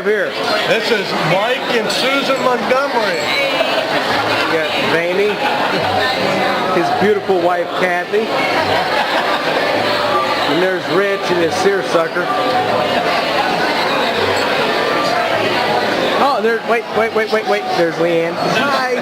here? This is Mike and Susan Montgomery. We got Vaney, his beautiful wife Kathy, and there's Rich and his seersucker. Oh, there's wait. There's Leanne. Hi.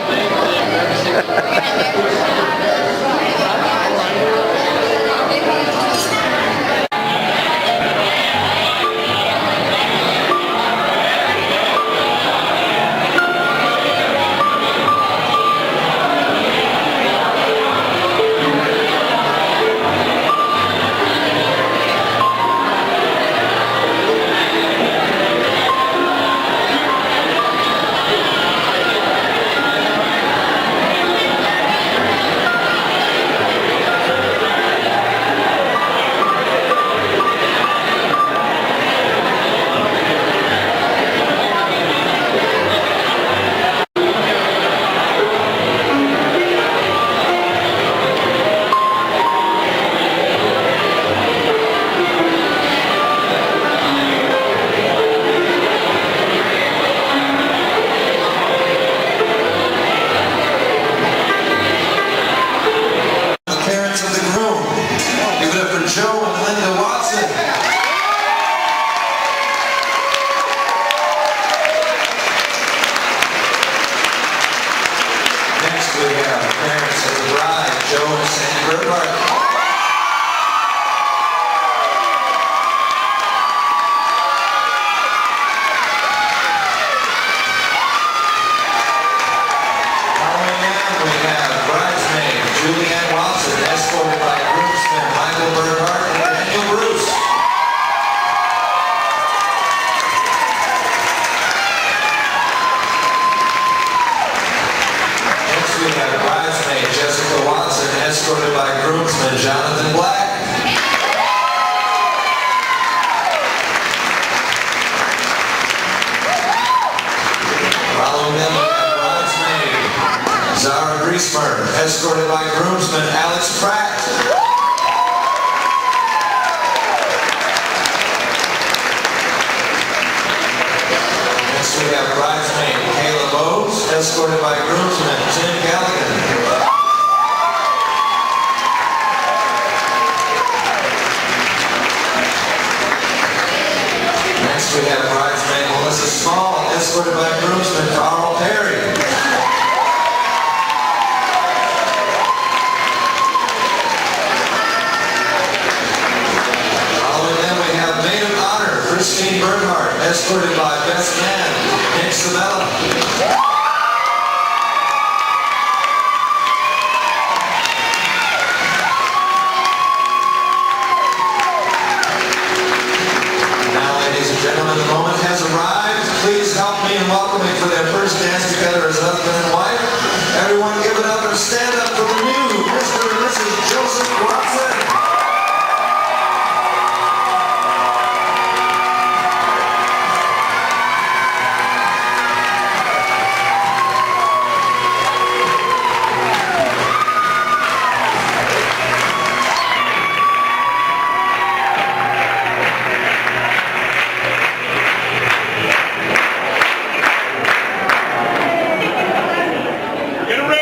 We have the parents of the bride, Joe and Sandy Burghardt. Following them, we have bridesmaid Julianne Watson, escorted by groomsmen Michael Burghardt and Daniel Bruce. We have bridesmaid Jessica Watson, escorted by groomsman Jonathan Black. Following them, we have bridesmaid Zara Griesmer, escorted by groomsman Alex Pratt. Next, we have bridesmaid Kayla Bowes, escorted by groomsman Tim Galligan. Next we have bridesmaid Melissa Small, escorted by groomsman Carl Perry. Following them we have maid of honor Christine Burghardt, escorted by best man Nick Sabella. Gentlemen, the moment has arrived. Please help me in welcoming for their first dance together as husband and wife. Everyone give it up and stand up for the new Mr. and Mrs. Joseph Watson. Get a room!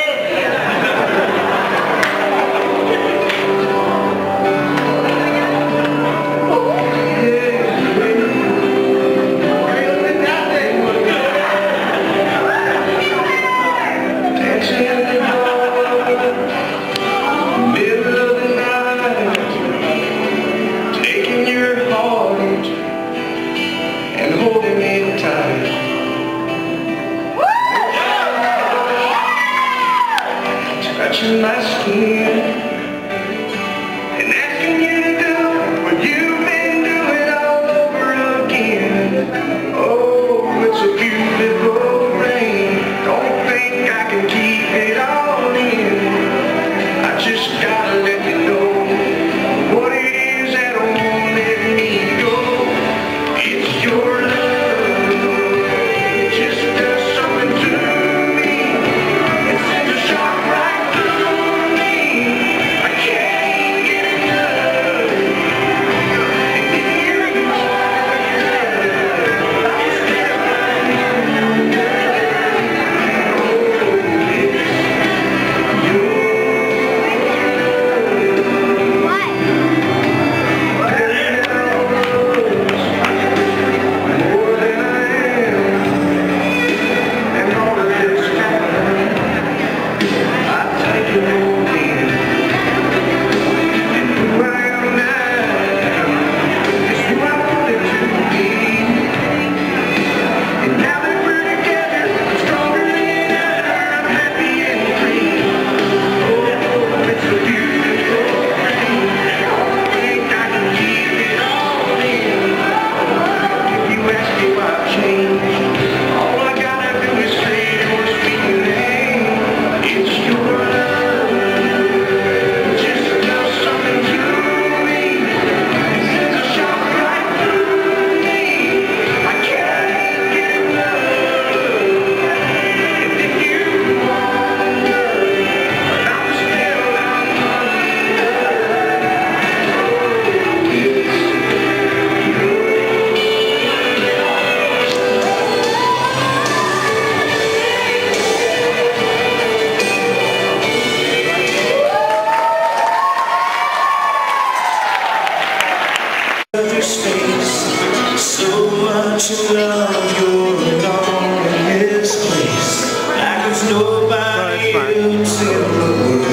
love, you're alone in this place. Like there's nobody else in the world.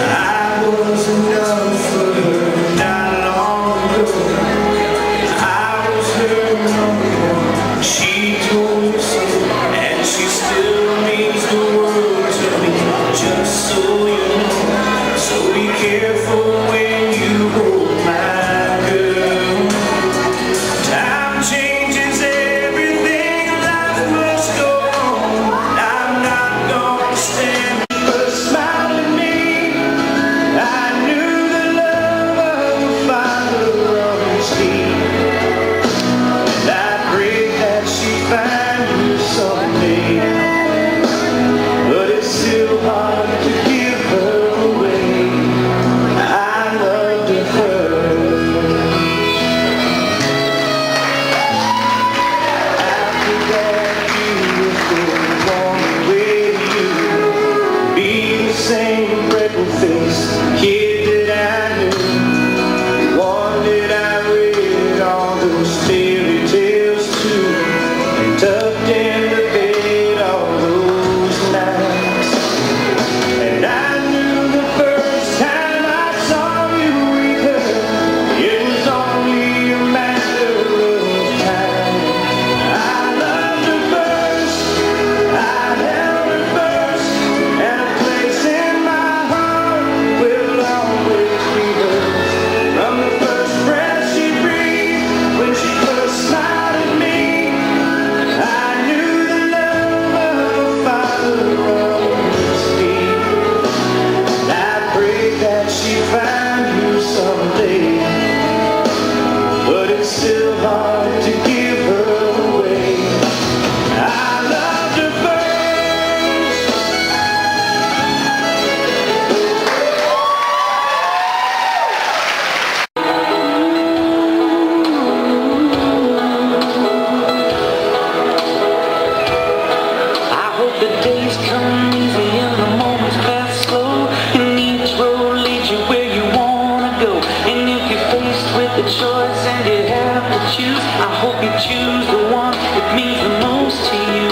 I was enough for her not long ago. I was her number one. She told me so, and she still means the world to me. Just so you know, so be careful when you hold my girl. Time changes everything, life must go on. I'm not gonna stand but smile at me. I knew the love of the Father of his feet. And I pray that she find you someday, but it's still hard to give her away. I loved her first. After that you was going away. You be the same freckled face kid that I knew. One that I read all those fairy tales to, and tucked into bed all those nights. And I knew the first time I saw you with her, it was only a matter of time. I loved her first, I held her first, and a place in my heart will always be hers. From the first breath she breathed, when she first smiled at me, I knew the love of a father of his feet. I pray that she find you someday, but it's still hard to give her away. I loved her first. I hope the days come easy and the moments pass slow, and each road leads you where you wanna go. And if you're faced with a choice and you have to choose, I hope you choose the one that means the most to you.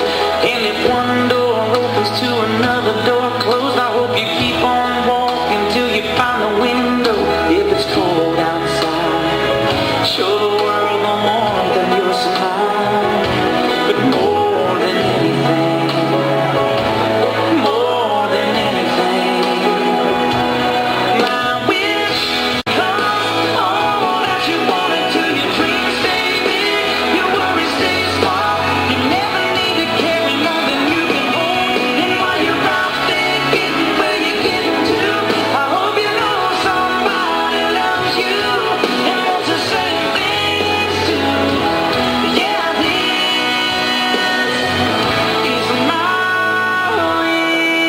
And if one door opens to another door closed, I hope you keep on walking till you find the window. If it's cold outside, show the world the warmth of your smile. But more than anything, more than anything, my wish comes all that you wanted to. Your dreams stay big, your worries stay small. You never need to carry more than you can hold. And while you're out there getting where you're getting to, I hope you know somebody loves you and wants the same things too. Yeah, this is my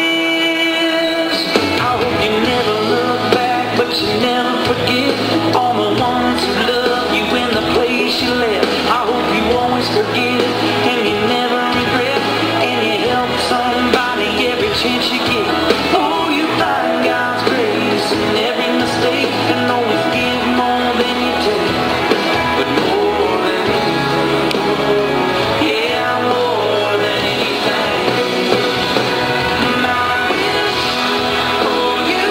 wish. I hope you never look back, but you never forget all the ones who love you in the place you left. I hope you always forgive and you never regret, and you help somebody every chance you get. Oh, you find God's grace in every mistake, and always give more than you take. But more than anything, yeah, more than anything, my wish for you,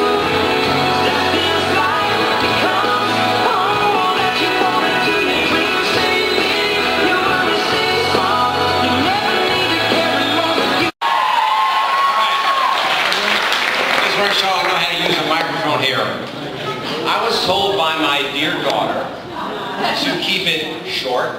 that this life becomes all that you wanted to. Your dreams stay big, your worries stay small. You never need to carry more than you. This workshop, I know how to use a microphone here. I was told by my dear daughter to keep it short,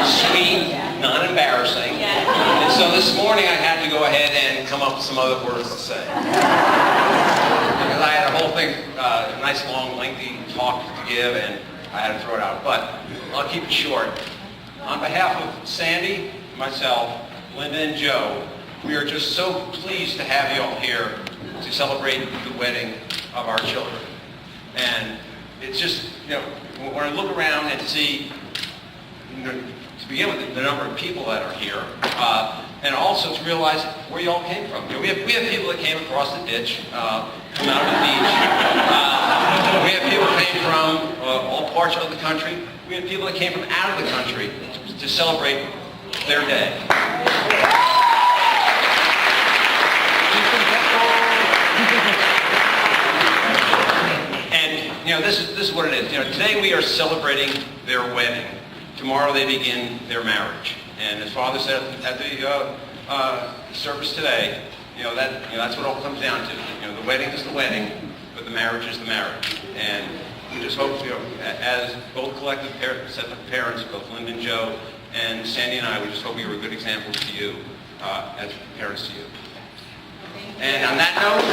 sweet, non-embarrassing. And so this morning I had to go ahead and come up with some other words to say. Because I had a whole thing, a nice long lengthy talk to give, and I had to throw it out. But I'll keep it short. On behalf of Sandy, myself, Linda, and Joe, we are just so pleased to have you all here to celebrate the wedding of our children. And it's just, when I look around and see, begin with the number of people that are here, and also to realize where you all came from. You know, we have people that came across the ditch, from out of the beach. We have people that came from all parts of the country. We have people that came from out of the country to celebrate their day. And you know, this is what it is. You know, today we are celebrating their wedding. Tomorrow they begin their marriage. And as Father said at the service today, that's what it all comes down to. You know, the wedding is the wedding, but the marriage is the marriage. And we just hope, you know, as both collective parents, both Linda and Joe, and Sandy and I, we just hope we were good examples to you, as parents to you. And on that note,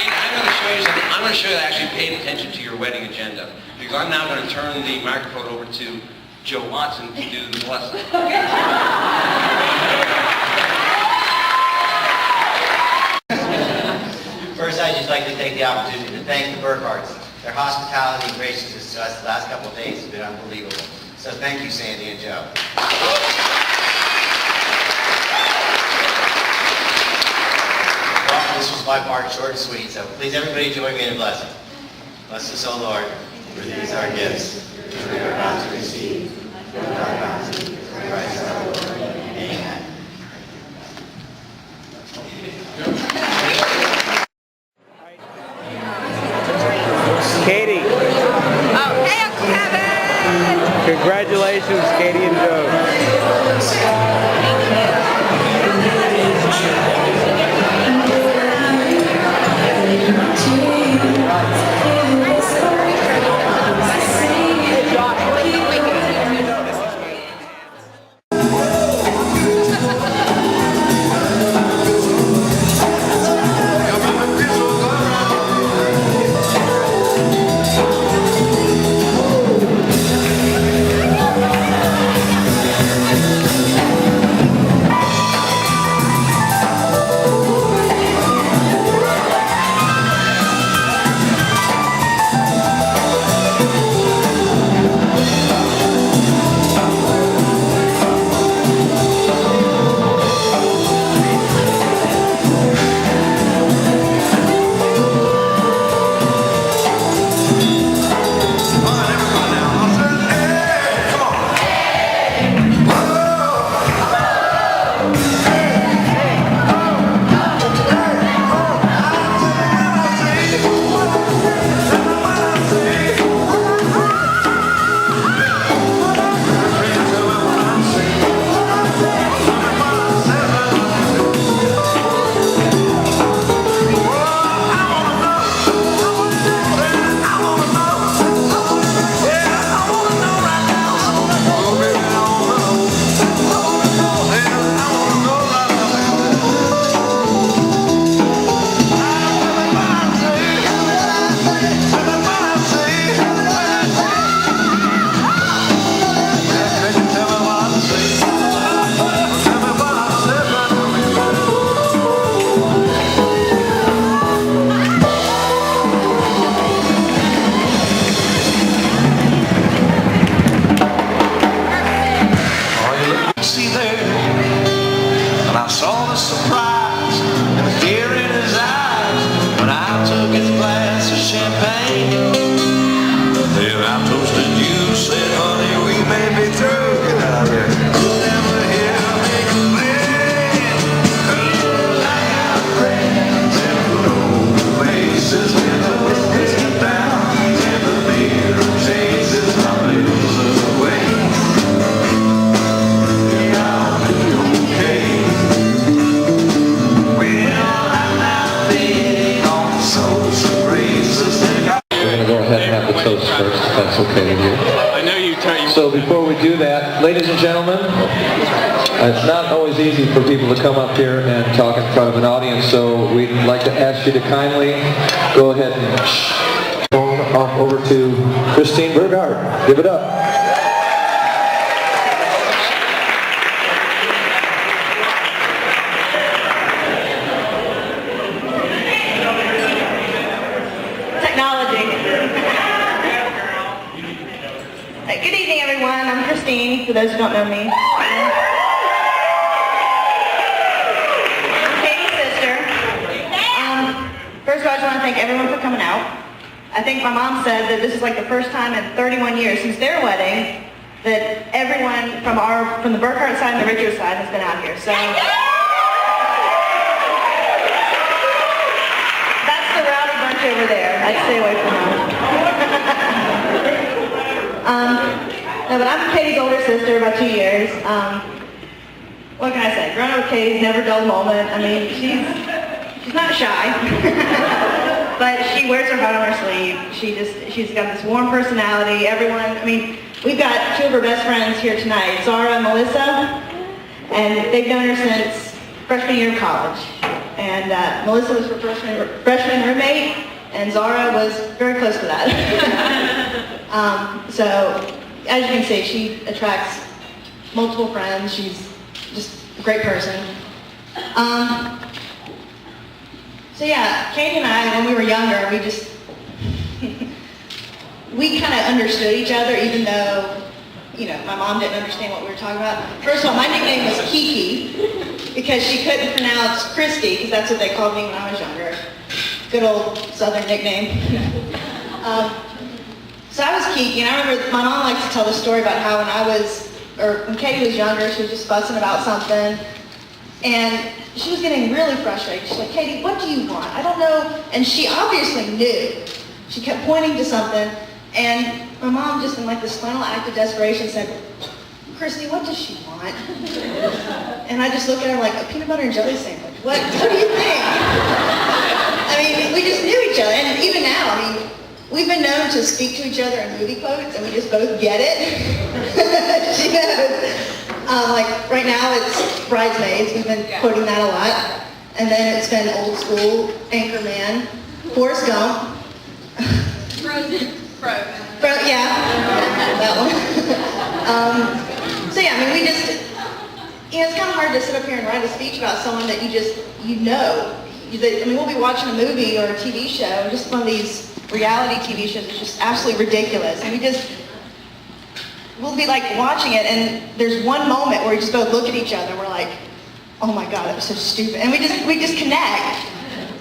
I'm going to show you something. I'm going to show you that actually paid attention to your wedding agenda, because I'm now going to turn the microphone over to Joe Watson to do the blessing. First, I'd just like to take the opportunity to thank the Burghardts. Their hospitality and graciousness to us the last couple of days has been unbelievable. So thank you, Sandy and Joe. Well, this was my part, short and sweet, so please everybody join me in a blessing. Bless us, O Lord, for these our gifts, which we are about to receive. From our bounty, Christ our Lord. Amen. Katie. Oh, hey, Uncle Kevin! Congratulations, Katie and Joe. So before we do that, ladies and gentlemen, it's not always easy for people to come up here and talk in front of an audience, so we'd like to ask you to kindly go ahead and phone off over to Christine Burghardt. Give it up. Technology. Good evening, everyone. Christine, for those who don't know me. I'm Katie's sister. First of all, I just want to thank everyone for coming out. I think my mom said that this is like the first time in 31 years since their wedding that everyone from the Burghardt side and the Richards side has been out here. So that's the rowdy bunch over there. I'd stay away from them. No, but I'm Katie's older sister, about 2 years. What can I say? Growing up with Katie's never a dull moment. I mean, she's not shy, but she wears her heart on her sleeve. She's got this warm personality. Everyone, I mean, we've got two of her best friends here tonight, Zara and Melissa, and they've known her since freshman year of college. And Melissa was her freshman roommate, and Zara was very close to that. So, as you can see, she attracts multiple friends. She's just a great person. So yeah, Katie and I, when we were younger, we kind of understood each other, even though, you know, my mom didn't understand what we were talking about. First of all, my nickname was Kiki, because she couldn't pronounce Christy, because that's what they called me when I was younger. Good old Southern nickname. So I was Kiki, and I remember my mom liked to tell the story about how when Katie was younger, she was just fussing about something, and she was getting really frustrated. She's like, Katie, what do you want? I don't know. And she obviously knew. She kept pointing to something, and my mom, just in like this final act of desperation, said, Christy, what does she want? And I just looked at her like, a peanut butter and jelly sandwich. What do you think? I mean, we just knew each other, and even now, I mean, we've been known to speak to each other in movie quotes, and we just both get it. She knows. Like right now, it's Bridesmaids. We've been quoting that a lot, and then it's been old school Anchorman, Forrest Gump. Frozen. Yeah, that one. So yeah, I mean, we just, you know, it's kind of hard to sit up here and write a speech about someone that you know. I mean, we'll be watching a movie or a TV show, just one of these reality TV shows is just absolutely ridiculous. And we'll be like watching it, and there's one moment where we just both look at each other, and we're like, oh my God, that was so stupid. And we just connect.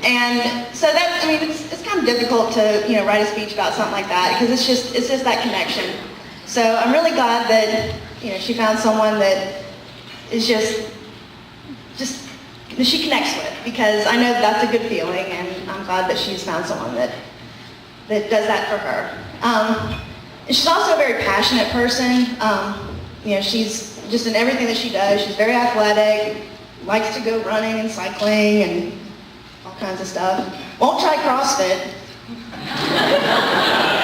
And so that's, I mean, it's kind of difficult to, you know, write a speech about something like that, because it's just that connection. So I'm really glad that, you know, she found someone that is just that she connects with, because I know that's a good feeling, and I'm glad that she's found someone that does that for her. And she's also a very passionate person. You know, she's just in everything that she does. She's very athletic, likes to go running and cycling and all kinds of stuff. Won't try CrossFit.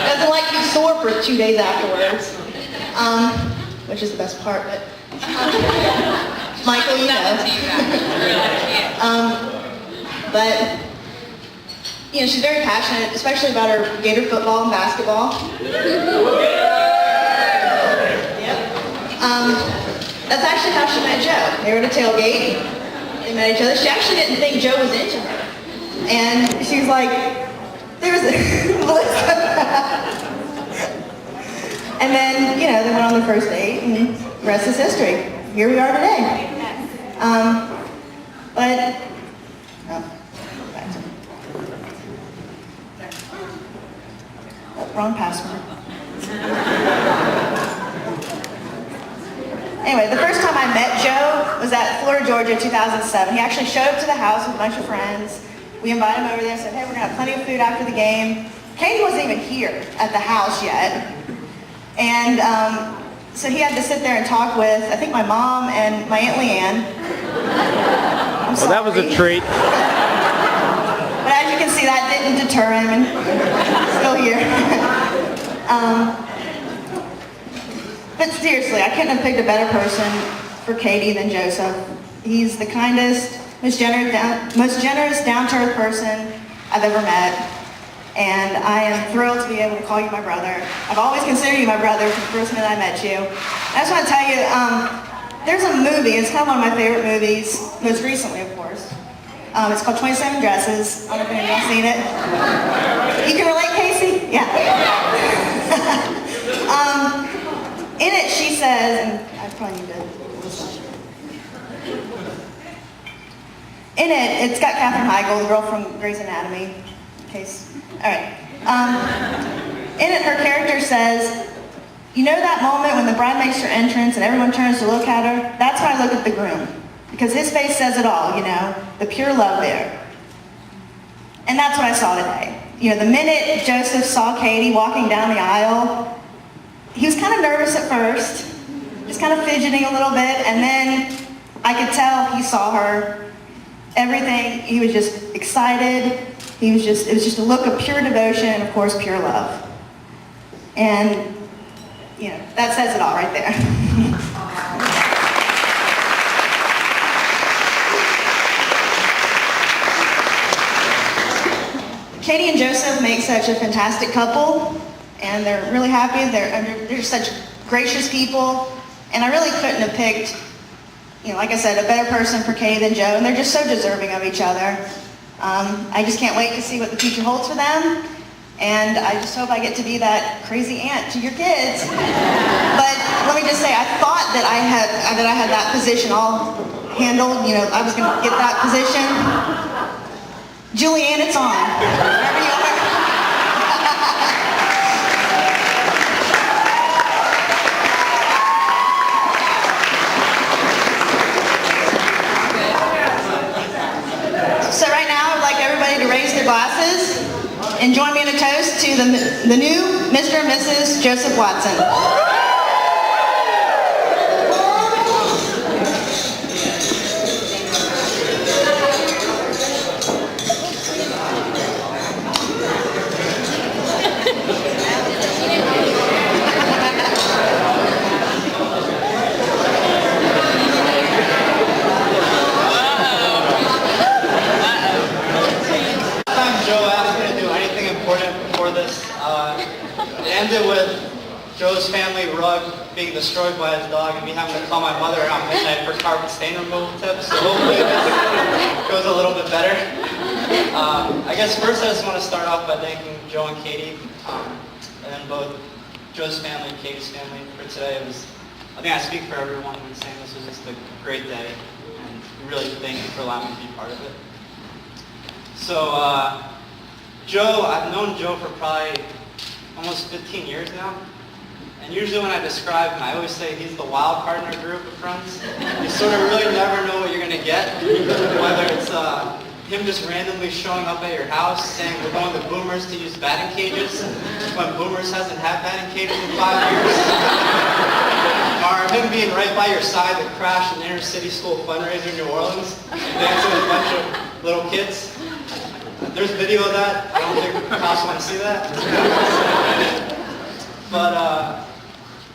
Doesn't like to be sore for 2 days afterwards, which is the best part. But Michael, you know. But you know, she's very passionate, especially about her Gator football and basketball. Yep. That's actually how she met Joe. They were at a tailgate. They met each other. She actually didn't think Joe was into her. And she was like, there was a Melissa. And then, you know, they went on their first date, and the rest is history. Here we are today. Wrong password. Anyway, the first time I met Joe was at Florida, Georgia, 2007. He actually showed up to the house with a bunch of friends. We invited him over there and said, hey, we're going to have plenty of food after the game. Katie wasn't even here at the house yet. And so he had to sit there and talk with, I think, my mom and my Aunt Leanne. Well, that was a treat. But as you can see, that didn't deter him, and still here. But seriously, I couldn't have picked a better person for Katie than Joseph. He's the kindest, most generous, down-to-earth person I've ever met. And I am thrilled to be able to call you my brother. I've always considered you my brother from the first minute I met you. I just want to tell you, there's a movie, it's kind of one of my favorite movies, most recently, of course. It's called 27 Dresses. I don't know if anyone's seen it. You can relate, Casey? Yeah. in it she says, and I probably need to, in it, it's got Katherine Heigl, the girl from Grey's Anatomy, in case, all right. In it, her character says, you know that moment when the bride makes her entrance and everyone turns to look at her? That's why I look at the groom. Because his face says it all, you know, the pure love there. And that's what I saw today. You know, the minute Joseph saw Katie walking down the aisle, he was kind of nervous at first, just kind of fidgeting a little bit, and then I could tell he saw her. Everything, he was just excited. It was just a look of pure devotion and, of course, pure love. And, you know, that says it all right there. Katie and Joseph make such a fantastic couple, and they're really happy. They're such gracious people, and I really couldn't have picked, you know, like I said, a better person for Katie than Joe, and they're just so deserving of each other. I just can't wait to see what the future holds for them, and I just hope I get to be that crazy aunt to your kids. But let me just say, I thought that I had that position all handled. You know, I was going to get that position. Julianne, it's on. Wherever you are. So right now, I'd like everybody to raise their glasses and join me in a toast to the new Mr. and Mrs. Joseph Watson. It ended with Joe's family rug being destroyed by his dog and me having to call my mother around midnight for carpet stain removal tips. So hopefully this goes a little bit better. I guess first I just want to start off by thanking Joe and Katie, and then both Joe's family and Katie's family for today. I think I speak for everyone when saying this was just a great day, and really thank you for allowing me to be part of it. So, Joe, I've known Joe for probably almost 15 years now. And usually when I describe him, I always say he's the wild card in our group of friends. You sort of really never know what you're going to get. Whether it's him just randomly showing up at your house saying we're going to Boomers to use batting cages when Boomers hasn't had batting cages in 5 years. Or him being right by your side to crash an inner city school fundraiser in New Orleans and dancing with a bunch of little kids. There's video of that. I don't think the cops want to see that. But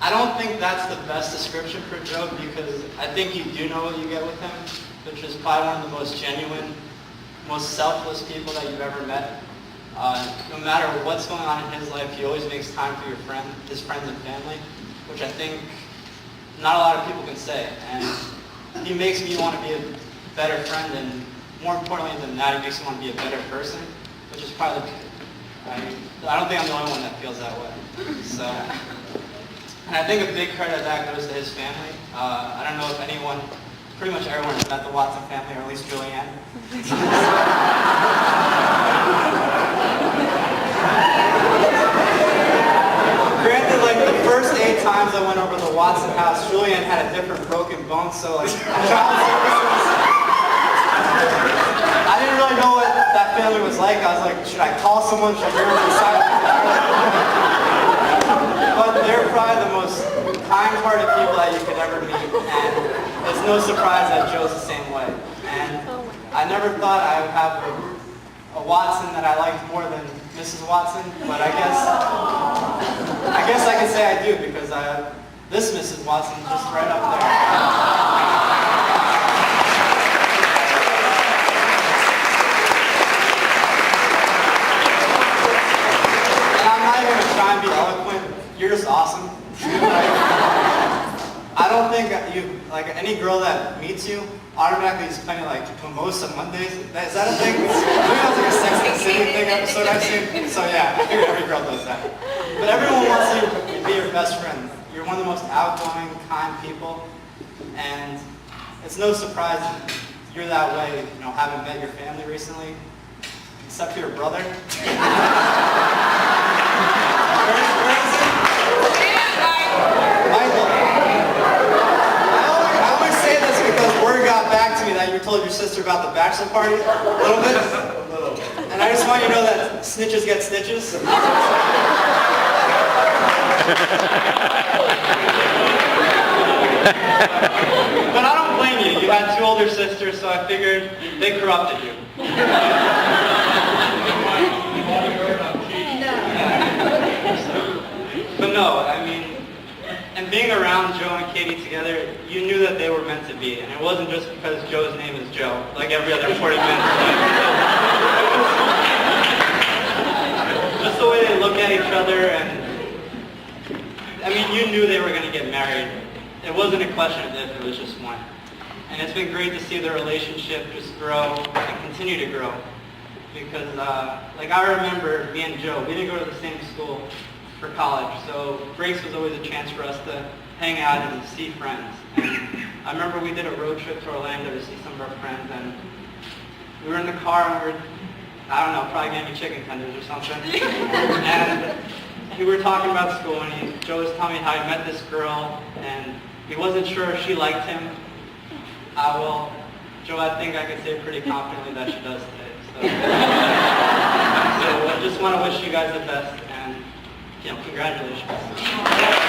I don't think that's the best description for Joe, because I think you do know what you get with him, which is probably one of the most genuine, most selfless people that you've ever met. No matter what's going on in his life, he always makes time for his friends and family, which I think not a lot of people can say. And he makes me want to be a better friend, and more importantly than that, he makes me want to be a better person, which is probably, I don't think I'm the only one that feels that way. So, and I think a big credit of that goes to his family. I don't know if anyone, pretty much everyone has met the Watson family, or at least Julianne. Granted, like the first 8 times I went over to the Watson house, Julianne had a different broken bone, so like child services. I didn't really know what that family was like. I was like, should I call someone? Should I bring them inside? But they're probably the most kind-hearted people that you could ever meet, and it's no surprise that Joe's the same way. And I never thought I would have a Watson that I liked more than Mrs. Watson, but I guess I can say I do, because this Mrs. Watson is just right up there. Try and be eloquent. You're just awesome. I don't think like any girl that meets you automatically is playing like Mimosa Mondays. Is that a thing? Maybe that was like a Sex and the City thing episode I've seen. So yeah, I figure every girl does that. But everyone wants you to be your best friend. You're you're one of the most outgoing, kind people, and it's no surprise you're that way, you know, having met your family recently, except for your brother. Where is he? Michael. I only say this because word got back to me that you told your sister about the bachelor party a little bit. And I just want you to know that snitches get stitches. But I don't blame you. You had two older sisters, so I figured they corrupted you. But no, I mean, and being around Joe and Katie together, you knew that they were meant to be. And it wasn't just because Joe's name is Joe, like every other 40 minutes. Just the way they look at each other, and I mean, you knew they were going to get married. It wasn't a question of if, it was just when. And it's been great to see their relationship just grow and continue to grow. Because, like, I remember me and Joe, we didn't go to the same school for college, so breaks was always a chance for us to hang out and see friends. And I remember we did a road trip to Orlando to see some of our friends, and we were in the car and we were, I don't know, probably getting chicken tenders or something. And we were talking about school, and Joe was telling me how he met this girl, and he wasn't sure if she liked him. Well, Joe, I think I could say pretty confidently that she does today. So I just want to wish you guys the best, and, you know, congratulations.